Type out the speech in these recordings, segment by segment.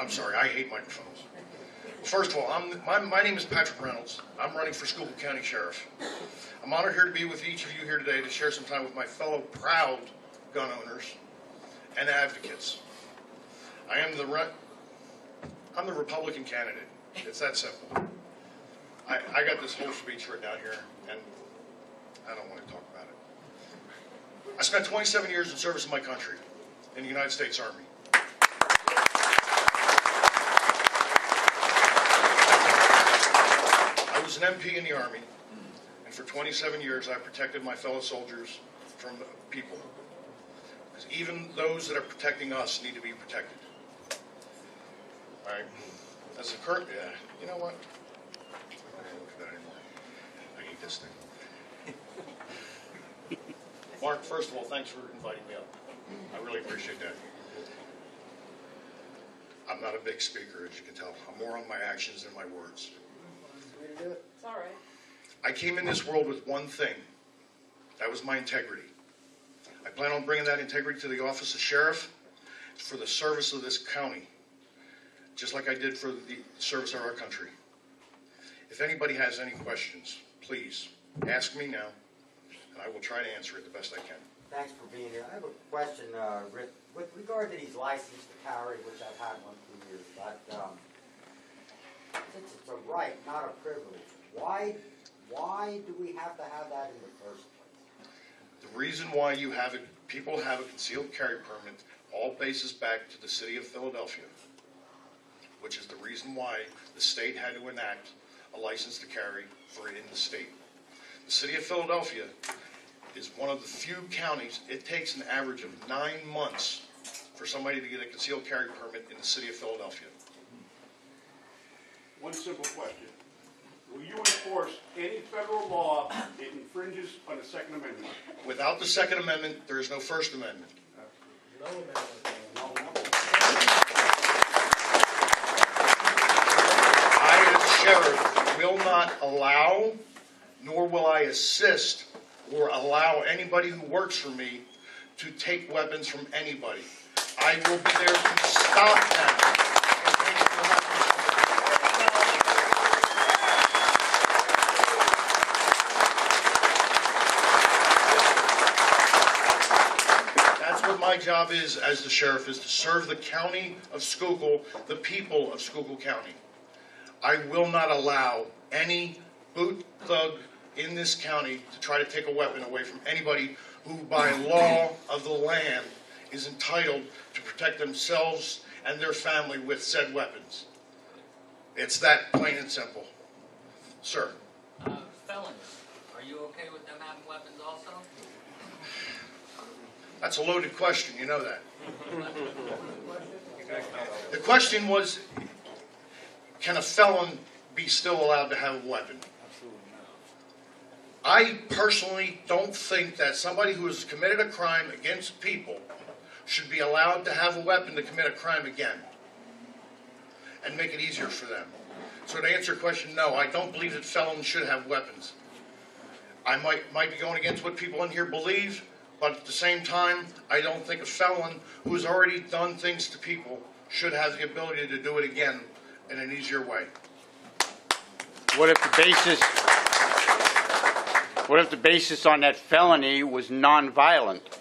I'm sorry, I hate microphones. First of all, my name is Patrick Reynolds. I'm running for Schuylkill County Sheriff. I'm honored here to be with each of you here today to share some time with my fellow proud gun owners and advocates. I'm the Republican candidate. It's that simple. I got this whole speech written down here, and I don't want to talk about it. I spent 27 years in service of my country in the United States Army. I was an MP in the Army, and for 27 years I protected my fellow soldiers from people. Because even those that are protecting us need to be protected. All right? As a current, yeah, you know what? I don't look at that anymore. I hate this thing. Mark, first of all, thanks for inviting me up. I really appreciate that. I'm not a big speaker, as you can tell. I'm more on my actions than my words. It's all right. I came in this world with one thing. That was my integrity. I plan on bringing that integrity to the office of sheriff for the service of this county, just like I did for the service of our country. If anybody has any questions, please ask me now, and I will try to answer it the best I can. Thanks for being here. I have a question, Rick, with regard to these licenses to carry, which I've had one for years, but since it's a right, not a privilege, why do we have to have that in the first place? The reason why you have it, people have a concealed carry permit, all bases back to the city of Philadelphia, which is the reason why the state had to enact a license to carry for it in the state. The city of Philadelphia is one of the few counties, it takes an average of 9 months for somebody to get a concealed carry permit in the city of Philadelphia. One simple question. Will you enforce any federal law that infringes on the Second Amendment? Without the Second Amendment, there is no First Amendment. No amendment. I, as sheriff, will not allow, nor will I assist or allow anybody who works for me to take weapons from anybody. I will be there to stop them. That's what my job is as the sheriff, is to serve the county of Schuylkill, the people of Schuylkill County. I will not allow any boot thug in this county to try to take a weapon away from anybody who, by law of the land, is entitled to protect themselves and their family with said weapons. It's that plain and simple. Sir. Felons, are you okay with them having weapons also? That's a loaded question, you know that. The question was, can a felon be still allowed to have a weapon? I personally don't think that somebody who has committed a crime against people should be allowed to have a weapon to commit a crime again and make it easier for them. So to answer your question, no, I don't believe that felons should have weapons. I might be going against what people in here believe, but at the same time, I don't think a felon who has already done things to people should have the ability to do it again in an easier way. What if the basis on that felony was non-violent?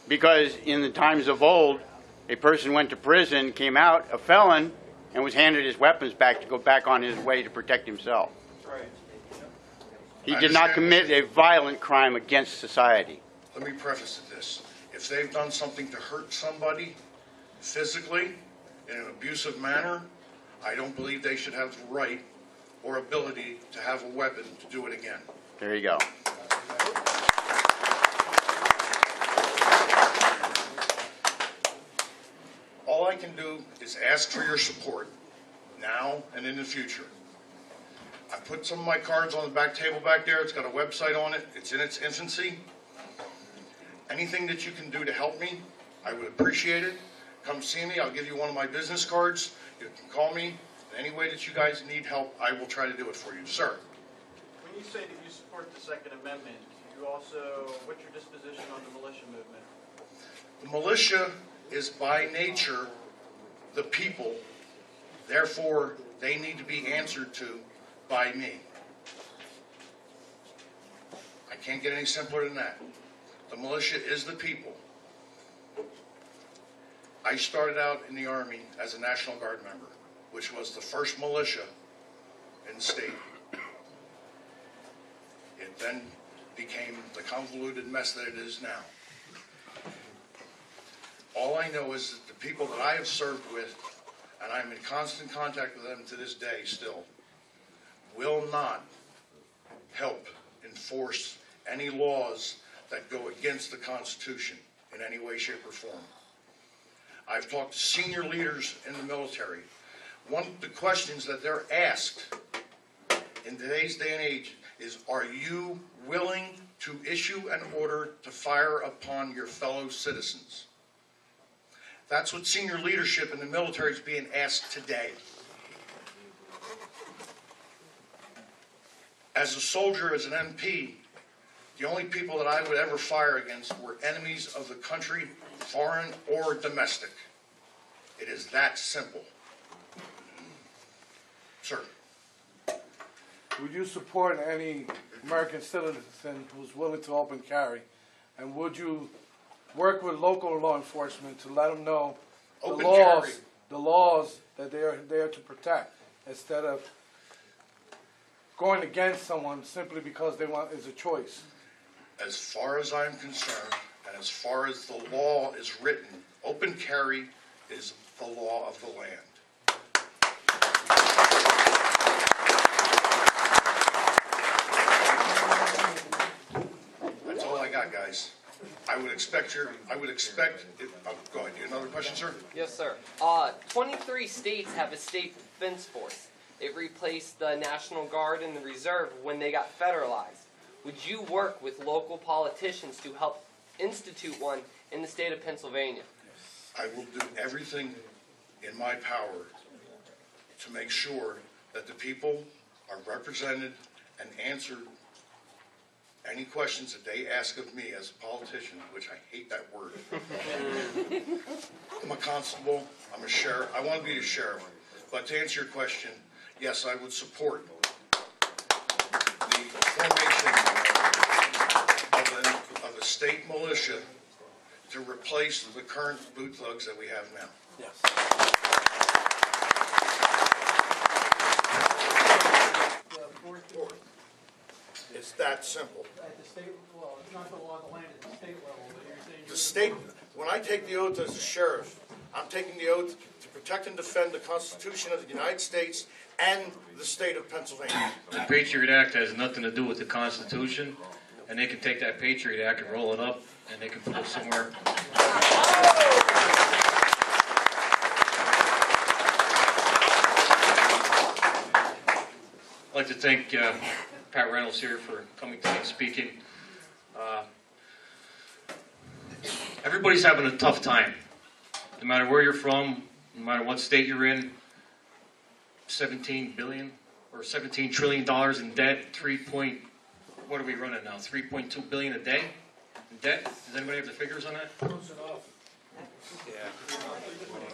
Because in the times of old, a person went to prison, came out, a felon, and was handed his weapons back to go back on his way to protect himself. Right. He did not commit a violent crime against society. Let me preface this. If they've done something to hurt somebody physically in an abusive manner, I don't believe they should have the right or ability to have a weapon to do it again. There you go. All I can do is ask for your support now and in the future. I put some of my cards on the back table back there. It's got a website on it. It's in its infancy. Anything that you can do to help me, I would appreciate it. Come see me. I'll give you one of my business cards. You can call me. In any way that you guys need help, I will try to do it for you. Sir. When you say that you support the Second Amendment, you also, what's your disposition on the militia movement? The militia is by nature the people. Therefore, they need to be answered to by me. I can't get any simpler than that. The militia is the people. I started out in the Army as a National Guard member, which was the first militia in the state. It then became the convoluted mess that it is now. All I know is that the people that I have served with, and I'm in constant contact with them to this day still, will not help enforce any laws that go against the Constitution in any way, shape, or form. I've talked to senior leaders in the military. One of the questions that they're asked in today's day and age is, are you willing to issue an order to fire upon your fellow citizens? That's what senior leadership in the military is being asked today. As a soldier, as an MP, the only people that I would ever fire against were enemies of the country, foreign or domestic. It is that simple. Sir. Would you support any American citizen who's willing to open carry? And would you work with local law enforcement to let them know the laws that they are there to protect, instead of going against someone simply because they want is a choice? As far as I'm concerned, and as far as the law is written, open carry is the law of the land. That's all I got, guys. I would expect go ahead. You have another question, sir? Yes, sir. 23 states have a state defense force. It replaced the National Guard and the Reserve when they got federalized. Would you work with local politicians to help institute one in the state of Pennsylvania? I will do everything in my power to make sure that the people are represented and answered any questions that they ask of me as a politician, which I hate that word. I'm a constable, I'm a sheriff, I want to be a sheriff. But to answer your question, yes, I would support the formation of a state militia to replace the current boot thugs that we have now. Yes. It's that simple. At the state, well, it's not the law of the land at the state level, but you're saying... The state, when I take the oath as a sheriff, I'm taking the oath to protect and defend the Constitution of the United States and the state of Pennsylvania. The Patriot Act has nothing to do with the Constitution, and they can take that Patriot Act and roll it up, and they can put it somewhere. I'd like to thank Pat Reynolds here for coming today and speaking. Everybody's having a tough time. No matter where you're from, no matter what state you're in, 17 billion or $17 trillion in debt, what are we running now? 3.2 billion a day in debt? Does anybody have the figures on that?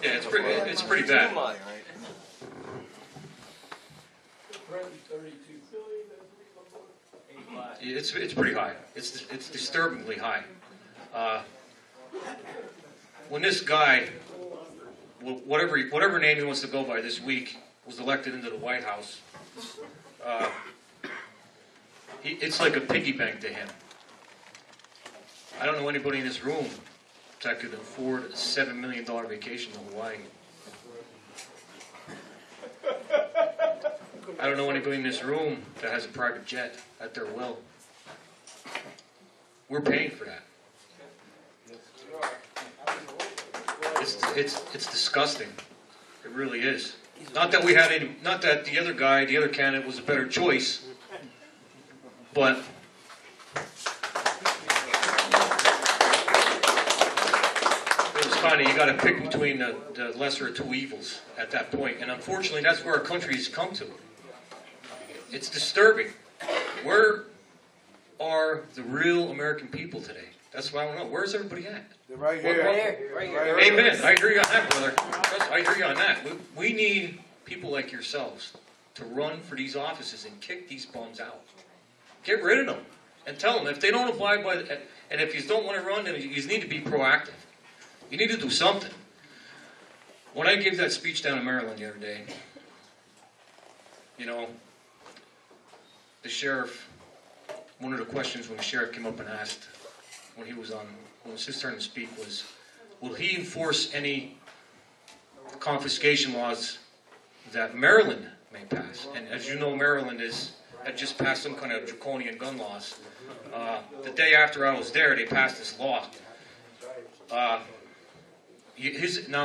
Yeah, it's pretty bad. It's pretty high. It's disturbingly high. When this guy, whatever name he wants to go by this week, was elected into the White House, it's like a piggy bank to him. I don't know anybody in this room that could afford a $7 million vacation to Hawaii. I don't know anybody in this room that has a private jet at their will. We're paying for that. It's disgusting. It really is. Not that the other guy, the other candidate, was a better choice, but it was funny. You got to pick between the lesser of two evils at that point, and unfortunately, that's where our country has come to. It's disturbing. Where are the real American people today? That's what I don't know. Where's everybody at? They're right here. Right here. Amen. I hear you on that, brother. I hear you on that. We need people like yourselves to run for these offices and kick these bums out. Get rid of them and tell them if they don't abide by the, and if you don't want to run, then you need to be proactive. You need to do something. When I gave that speech down in Maryland the other day, you know, the sheriff, one of the questions when the sheriff came up and asked when it was his turn to speak was, will he enforce any confiscation laws that Maryland may pass? And as you know, Maryland had just passed some kind of draconian gun laws. The day after I was there, they passed this law. Now,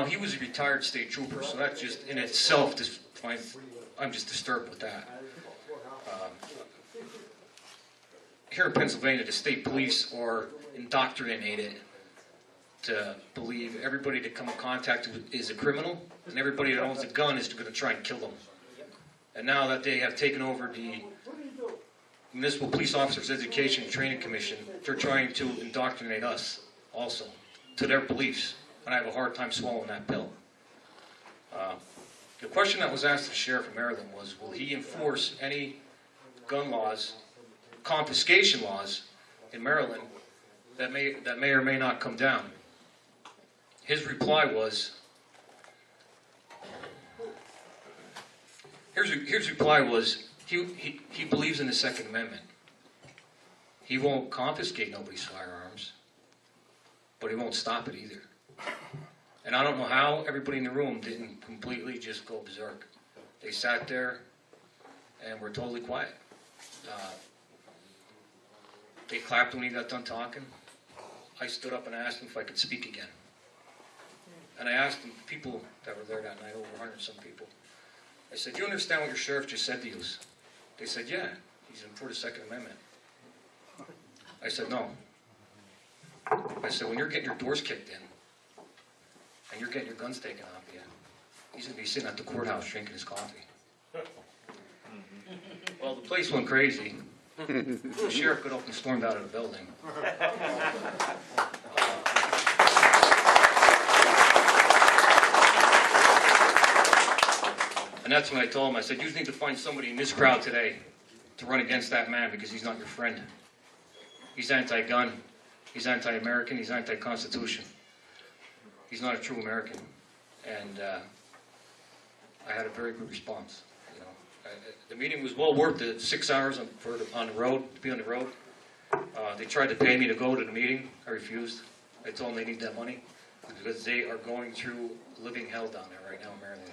he was a retired state trooper, so that just in itself, I'm just disturbed with that. Here in Pennsylvania, the state police are indoctrinated to believe everybody that come in contact with is a criminal, and everybody that owns a gun is going to try and kill them. And now that they have taken over the Municipal Police Officers Education and Training Commission, they're trying to indoctrinate us also to their beliefs. And I have a hard time swallowing that pill. The question that was asked to the sheriff of Maryland was, will he enforce any gun laws, confiscation laws in Maryland that may or may not come down? His reply was, his reply was, he believes in the Second Amendment. He won't confiscate nobody's firearms, but he won't stop it either. And I don't know how everybody in the room didn't completely just go berserk. They sat there and were totally quiet. They clapped when he got done talking. I stood up and asked him if I could speak again. And I asked the people that were there that night, over 100-some people, I said, do you understand what your sheriff just said to you? They said, yeah, he's for the Second Amendment. I said, no. I said, when you're getting your doors kicked in, and you're getting your guns taken off you, he's going to be sitting at the courthouse drinking his coffee. Well, the place went crazy. The sheriff got up and stormed out of the building. And that's when I told him, I said, you need to find somebody in this crowd today to run against that man because he's not your friend. He's anti-gun. He's anti-American. He's anti-Constitution. He's not a true American. And I had a very good response. You know, the meeting was well worth the 6 hours on the road, to be on the road. They tried to pay me to go to the meeting. I refused. I told them they need that money because they are going through living hell down there right now in Maryland.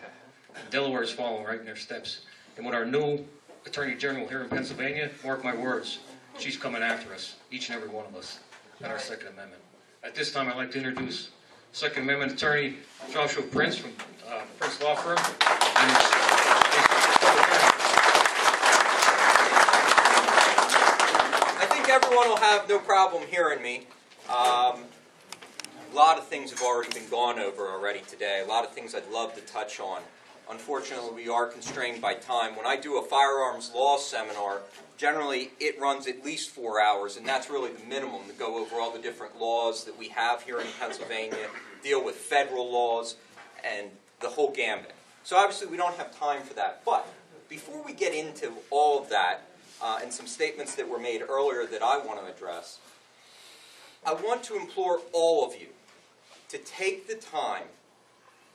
Delaware is following right in their steps. And with our new Attorney General here in Pennsylvania, mark my words, she's coming after us, each and every one of us, and our Second Amendment. At this time, I'd like to introduce Second Amendment Attorney Joshua Prince from Prince Law Firm. I think everyone will have no problem hearing me. A lot of things have already been gone over already today. A lot of things I'd love to touch on. Unfortunately, we are constrained by time. When I do a firearms law seminar, generally it runs at least 4 hours, and that's really the minimum to go over all the different laws that we have here in Pennsylvania, deal with federal laws, and the whole gambit. So obviously we don't have time for that. But before we get into all of that, and some statements that were made earlier that I want to address, I want to implore all of you to take the time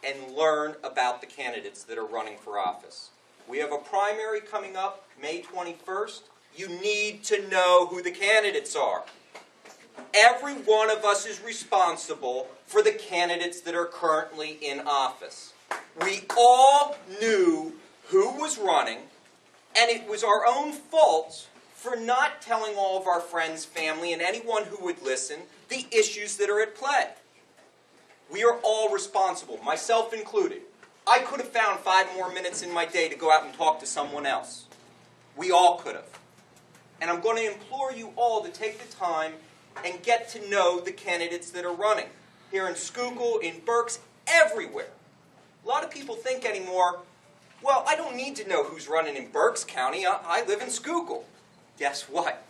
and learn about the candidates that are running for office. We have a primary coming up May 21st. You need to know who the candidates are. Every one of us is responsible for the candidates that are currently in office. We all knew who was running, and it was our own fault for not telling all of our friends, family, and anyone who would listen the issues that are at play. We are all responsible, myself included. I could have found 5 more minutes in my day to go out and talk to someone else. We all could have. And I'm going to implore you all to take the time and get to know the candidates that are running. Here in Schuylkill, in Berks, everywhere. A lot of people think anymore, well, I don't need to know who's running in Berks County. I live in Schuylkill. Guess what?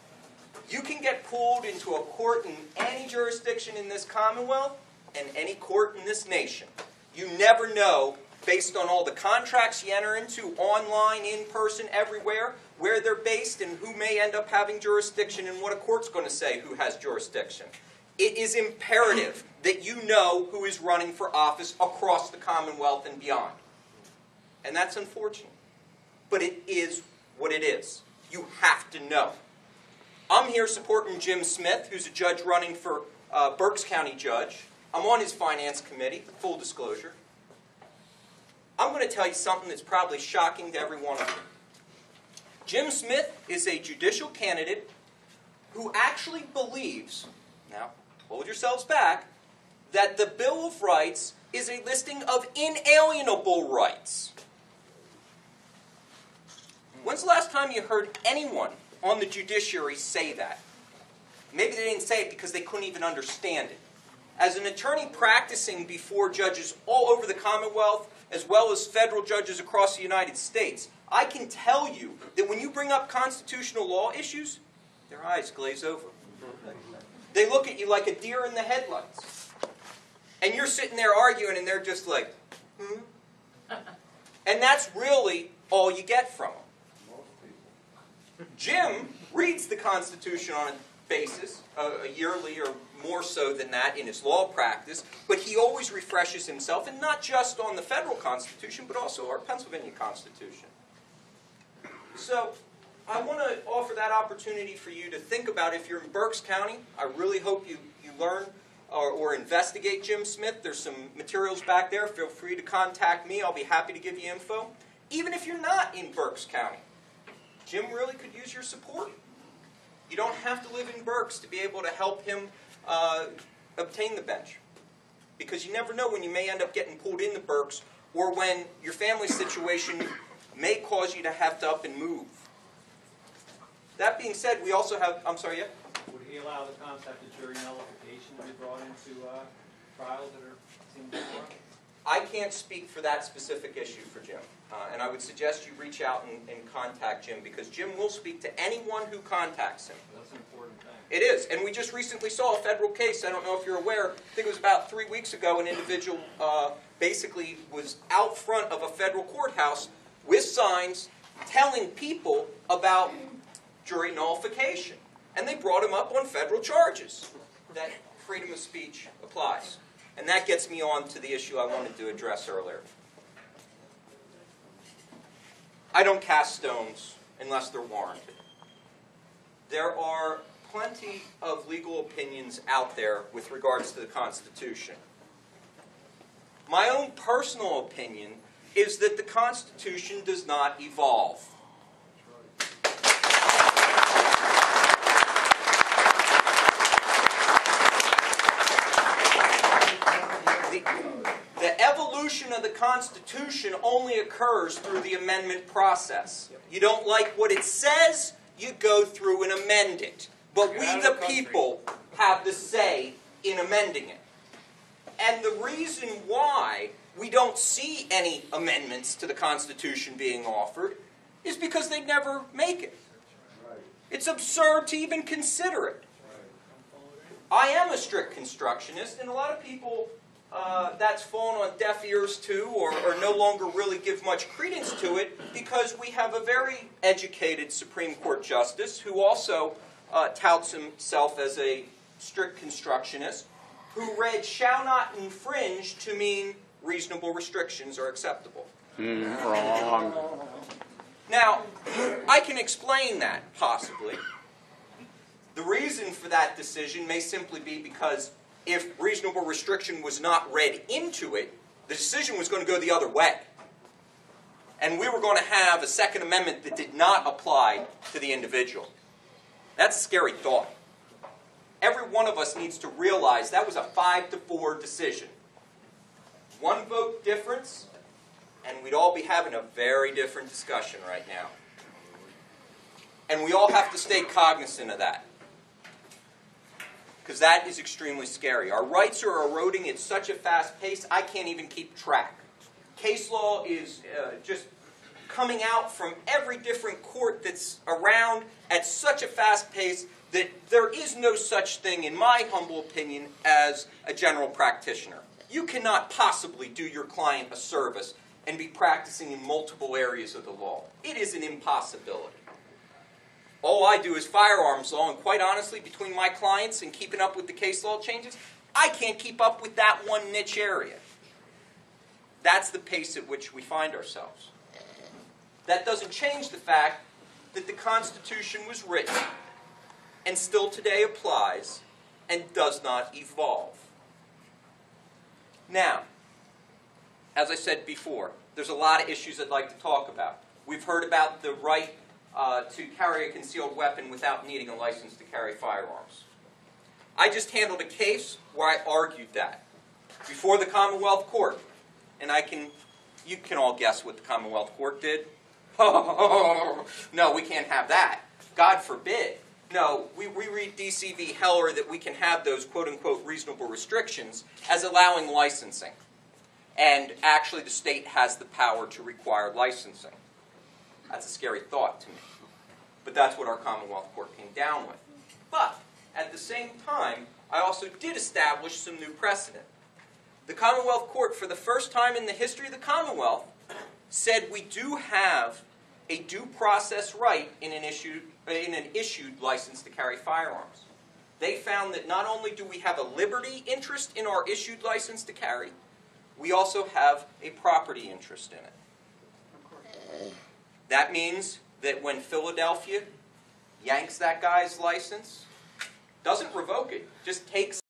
You can get pulled into a court in any jurisdiction in this Commonwealth and any court in this nation. You never know, based on all the contracts you enter into, online, in person, everywhere, where they're based and who may end up having jurisdiction and what a court's going to say who has jurisdiction. It is imperative that you know who is running for office across the Commonwealth and beyond. And that's unfortunate. But it is what it is. You have to know. I'm here supporting Jim Smith, who's a judge running for Berks County Judge. I'm on his finance committee, full disclosure. I'm going to tell you something that's probably shocking to every one of you. Jim Smith is a judicial candidate who actually believes, now hold yourselves back, that the Bill of Rights is a listing of inalienable rights. When's the last time you heard anyone on the judiciary say that? Maybe they didn't say it because they couldn't even understand it. As an attorney practicing before judges all over the Commonwealth, as well as federal judges across the United States, I can tell you that when you bring up constitutional law issues, their eyes glaze over. They look at you like a deer in the headlights. And you're sitting there arguing and they're just like, hmm? And that's really all you get from them. Jim reads the Constitution on a basis, a yearly or more so than that in his law practice, but he always refreshes himself, and not just on the federal Constitution, but also our Pennsylvania Constitution. So I want to offer that opportunity for you to think about if you're in Berks County. I really hope you learn or investigate Jim Smith. There's some materials back there. Feel free to contact me. I'll be happy to give you info. Even if you're not in Berks County, Jim really could use your support. You don't have to live in Berks to be able to help him obtain the bench. Because you never know when you may end up getting pulled into Berks, or when your family situation may cause you to have to up and move. That being said, we also have, I'm sorry, yeah? Would he allow the concept of jury nullification to be brought into trials that are seen before? I can't speak for that specific issue for Jim. And I would suggest you reach out and contact Jim, because Jim will speak to anyone who contacts him. That's an important thing. It is. And we just recently saw a federal case. I don't know if you're aware. I think it was about 3 weeks ago. An individual basically was out front of a federal courthouse with signs telling people about jury nullification. And they brought him up on federal charges that freedom of speech applies. And that gets me on to the issue I wanted to address earlier. I don't cast stones unless they're warranted. There are plenty of legal opinions out there with regards to the Constitution. My own personal opinion is that the Constitution does not evolve. The evolution of the Constitution only occurs through the amendment process. You don't like what it says, you go through and amend it. But we, the people, have the say in amending it. And the reason why we don't see any amendments to the Constitution being offered is because they'd never make it. It's absurd to even consider it. I am a strict constructionist, and a lot of people that's fallen on deaf ears too, or no longer really give much credence to it, because we have a very educated Supreme Court justice who also touts himself as a strict constructionist, who read "shall not infringe" to mean reasonable restrictions are acceptable. Wrong. Now, I can explain that, possibly. The reason for that decision may simply be because if reasonable restriction was not read into it, the decision was going to go the other way. And we were going to have a Second Amendment that did not apply to the individual. That's a scary thought. Every one of us needs to realize that was a 5-4 decision. One vote difference, and we'd all be having a very different discussion right now. And we all have to stay cognizant of that, because that is extremely scary. Our rights are eroding at such a fast pace, I can't even keep track. Case law is just coming out from every different court that's around at such a fast pace that that there is no such thing, in my humble opinion, as a general practitioner. You cannot possibly do your client a service and be practicing in multiple areas of the law. It is an impossibility. All I do is firearms law, and quite honestly, between my clients and keeping up with the case law changes, I can't keep up with that one niche area. That's the pace at which we find ourselves. That doesn't change the fact that the Constitution was written and still today applies and does not evolve. Now, as I said before, there's a lot of issues I'd like to talk about. We've heard about the right to carry a concealed weapon without needing a license to carry firearms. I just handled a case where I argued that before the Commonwealth Court. And you can all guess what the Commonwealth Court did. No, we can't have that. God forbid. No, we read D.C. v. Heller that we can have those quote-unquote reasonable restrictions as allowing licensing. And actually the state has the power to require licensing. That's a scary thought to me. But that's what our Commonwealth Court came down with. But at the same time, I also did establish some new precedent. The Commonwealth Court, for the first time in the history of the Commonwealth, said we do have a due process right in an issued license to carry firearms. They found that not only do we have a liberty interest in our issued license to carry, we also have a property interest in it. That means that when Philadelphia yanks that guy's license, doesn't revoke it, just takes